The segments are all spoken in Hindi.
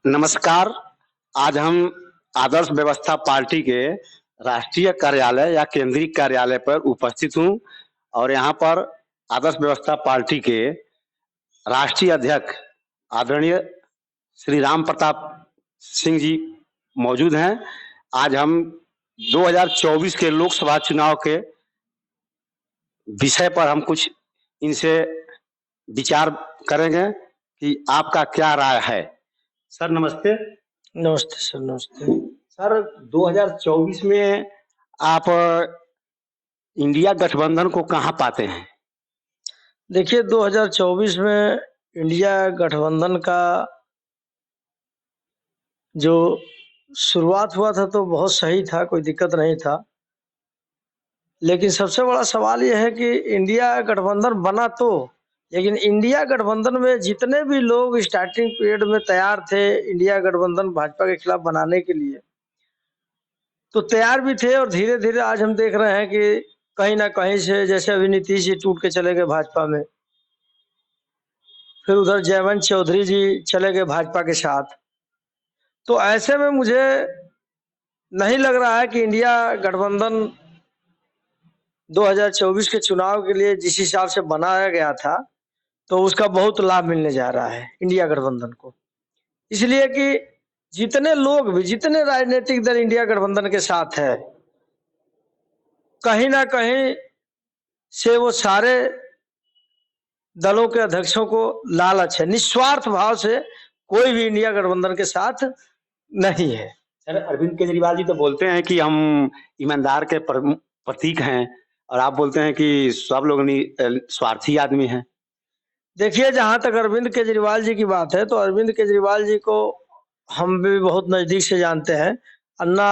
नमस्कार। आज हम आदर्श व्यवस्था पार्टी के राष्ट्रीय कार्यालय या केंद्रीय कार्यालय पर उपस्थित हूँ और यहाँ पर आदर्श व्यवस्था पार्टी के राष्ट्रीय अध्यक्ष आदरणीय श्री राम प्रताप सिंह जी मौजूद हैं। आज हम 2024 के लोकसभा चुनाव के विषय पर हम कुछ इनसे विचार करेंगे कि आपका क्या राय है। सर नमस्ते। नमस्ते सर। नमस्ते सर, 2024 में आप इंडिया गठबंधन को कहाँ पाते हैं? देखिए, 2024 में इंडिया गठबंधन का जो शुरुआत हुआ था तो बहुत सही था, कोई दिक्कत नहीं था। लेकिन सबसे बड़ा सवाल यह है कि इंडिया गठबंधन बना लेकिन इंडिया गठबंधन में जितने भी लोग स्टार्टिंग पीरियड में तैयार थे इंडिया गठबंधन भाजपा के खिलाफ बनाने के लिए, तो तैयार भी थे और धीरे धीरे आज हम देख रहे हैं कि कहीं ना कहीं से, जैसे अभी नीतीश जी टूट के चले गए भाजपा में, फिर उधर जयवंत चौधरी जी चले गए भाजपा के साथ। तो ऐसे में मुझे नहीं लग रहा है कि इंडिया गठबंधन 2024 के चुनाव के लिए जिस हिसाब से बनाया गया था तो उसका बहुत लाभ मिलने जा रहा है इंडिया गठबंधन को। इसलिए कि जितने लोग भी, जितने राजनीतिक दल इंडिया गठबंधन के साथ है, कहीं ना कहीं से वो सारे दलों के अध्यक्षों को लालच है, निस्वार्थ भाव से कोई भी इंडिया गठबंधन के साथ नहीं है। सर, अरविंद केजरीवाल जी तो बोलते हैं कि हम ईमानदार के प्रतीक हैं और आप बोलते हैं कि सब लोग स्वार्थी आदमी हैं। देखिए, जहां तक अरविंद केजरीवाल जी की बात है तो अरविंद केजरीवाल जी को हम भी बहुत नजदीक से जानते हैं। अन्ना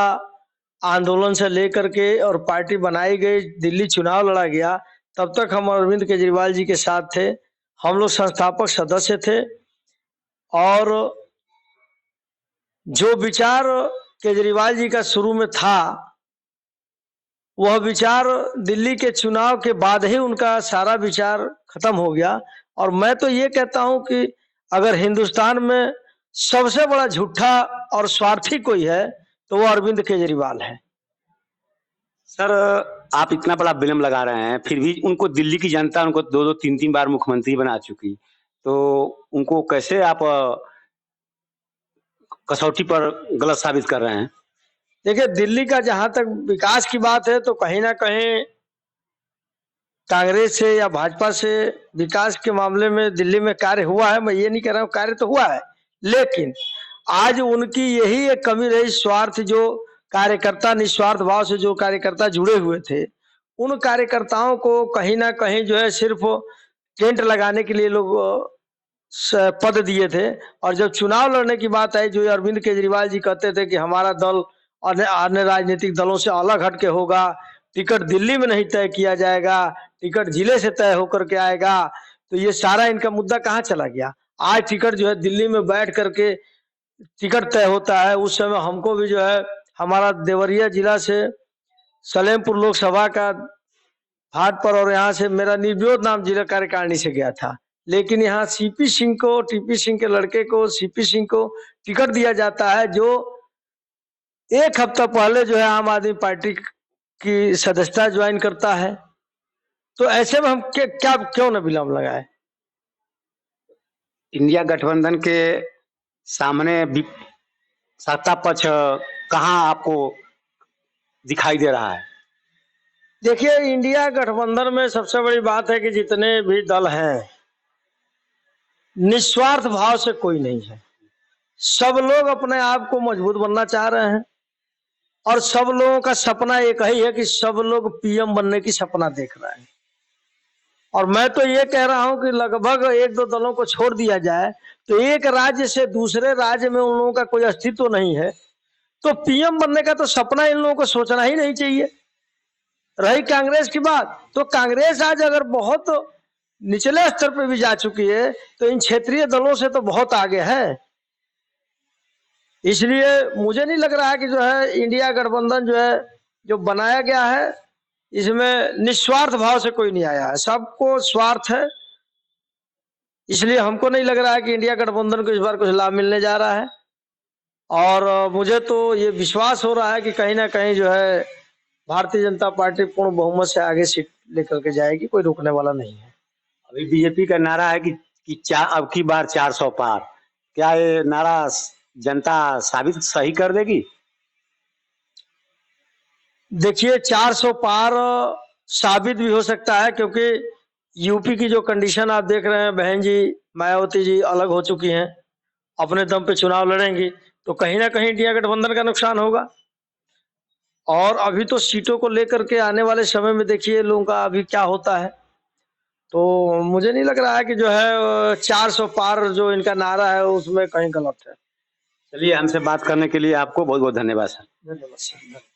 आंदोलन से लेकर के और पार्टी बनाई गई, दिल्ली चुनाव लड़ा गया, तब तक हम अरविंद केजरीवाल जी के साथ थे। हम लोग संस्थापक सदस्य थे और जो विचार केजरीवाल जी का शुरू में था वह विचार दिल्ली के चुनाव के बाद ही उनका सारा विचार खत्म हो गया। और मैं तो ये कहता हूं कि अगर हिंदुस्तान में सबसे बड़ा झूठा और स्वार्थी कोई है तो वो अरविंद केजरीवाल है। सर, आप इतना बड़ा विलम्ब लगा रहे हैं, फिर भी उनको दिल्ली की जनता उनको 2-2, 3-3 बार मुख्यमंत्री बना चुकी, तो उनको कैसे आप कसौटी पर गलत साबित कर रहे हैं? देखिए, दिल्ली का जहां तक विकास की बात है तो कहीं ना कहीं कांग्रेस से या भाजपा से विकास के मामले में दिल्ली में कार्य हुआ है। मैं ये नहीं कह रहा हूँ, कार्य तो हुआ है, लेकिन आज उनकी यही एक कमी रही, स्वार्थ, जो कार्यकर्ता निस्वार्थ भाव से जो कार्यकर्ता जुड़े हुए थे, उन कार्यकर्ताओं को कहीं ना कहीं जो है सिर्फ टेंट लगाने के लिए लोग पद दिए थे। और जब चुनाव लड़ने की बात आई, जो अरविंद केजरीवाल जी कहते थे कि हमारा दल अन्य राजनीतिक दलों से अलग हटके होगा, टिकट दिल्ली में नहीं तय किया जाएगा, टिकट जिले से तय होकर के आएगा, तो ये सारा इनका मुद्दा कहाँ चला गया? आज टिकट जो है दिल्ली में बैठ करके टिकट तय होता है। उस समय हमको भी जो है हमारा देवरिया जिला से सलेमपुर लोकसभा का हाट पर, और यहाँ से मेरा निर्विरोध नाम जिला कार्यकारिणी से गया था, लेकिन यहाँ सीपी सिंह को, टीपी सिंह के लड़के को, सीपी सिंह को टिकट दिया जाता है, जो एक हफ्ता पहले जो है आम आदमी पार्टी की सदस्यता ज्वाइन करता है। तो ऐसे में हम क्या क्यों न विलम्ब लगाए? इंडिया गठबंधन के सामने सत्ता पक्ष कहाँ आपको दिखाई दे रहा है? देखिए, इंडिया गठबंधन में सबसे बड़ी बात है कि जितने भी दल हैं, निस्वार्थ भाव से कोई नहीं है। सब लोग अपने आप को मजबूत बनना चाह रहे हैं और सब लोगों का सपना एक ही है कि सब लोग पीएम बनने की सपना देख रहे हैं। और मैं तो ये कह रहा हूं कि लगभग 1-2 दलों को छोड़ दिया जाए तो एक राज्य से दूसरे राज्य में उन लोगों का कोई अस्तित्व नहीं है, तो पीएम बनने का तो सपना इन लोगों को सोचना ही नहीं चाहिए। रही कांग्रेस की बात, तो कांग्रेस आज अगर बहुत निचले स्तर पर भी जा चुकी है तो इन क्षेत्रीय दलों से तो बहुत आगे है। इसलिए मुझे नहीं लग रहा है कि जो है इंडिया गठबंधन जो है जो बनाया गया है, इसमें निस्वार्थ भाव से कोई नहीं आया है, सबको स्वार्थ है। इसलिए हमको नहीं लग रहा है कि इंडिया गठबंधन को इस बार कुछ लाभ मिलने जा रहा है। और मुझे तो ये विश्वास हो रहा है कि कहीं ना कहीं जो है भारतीय जनता पार्टी पूर्ण बहुमत से आगे सीट लेकर के जाएगी, कोई रोकने वाला नहीं है। अभी बीजेपी का नारा है कि अब की बार 400 पार। क्या ये नारा जनता साबित सही कर देगी? देखिए 400 पार साबित भी हो सकता है, क्योंकि यूपी की जो कंडीशन आप देख रहे हैं, बहन जी मायावती जी अलग हो चुकी हैं, अपने दम पे चुनाव लड़ेंगी, तो कहीं ना कहीं इंडिया गठबंधन का नुकसान होगा। और अभी तो सीटों को लेकर के आने वाले समय में देखिए लोगों का अभी क्या होता है। तो मुझे नहीं लग रहा है कि जो है 400 पार जो इनका नारा है उसमें कहीं गलत है। चलिए, हमसे बात करने के लिए आपको बहुत बहुत धन्यवाद सर। धन्यवाद सर।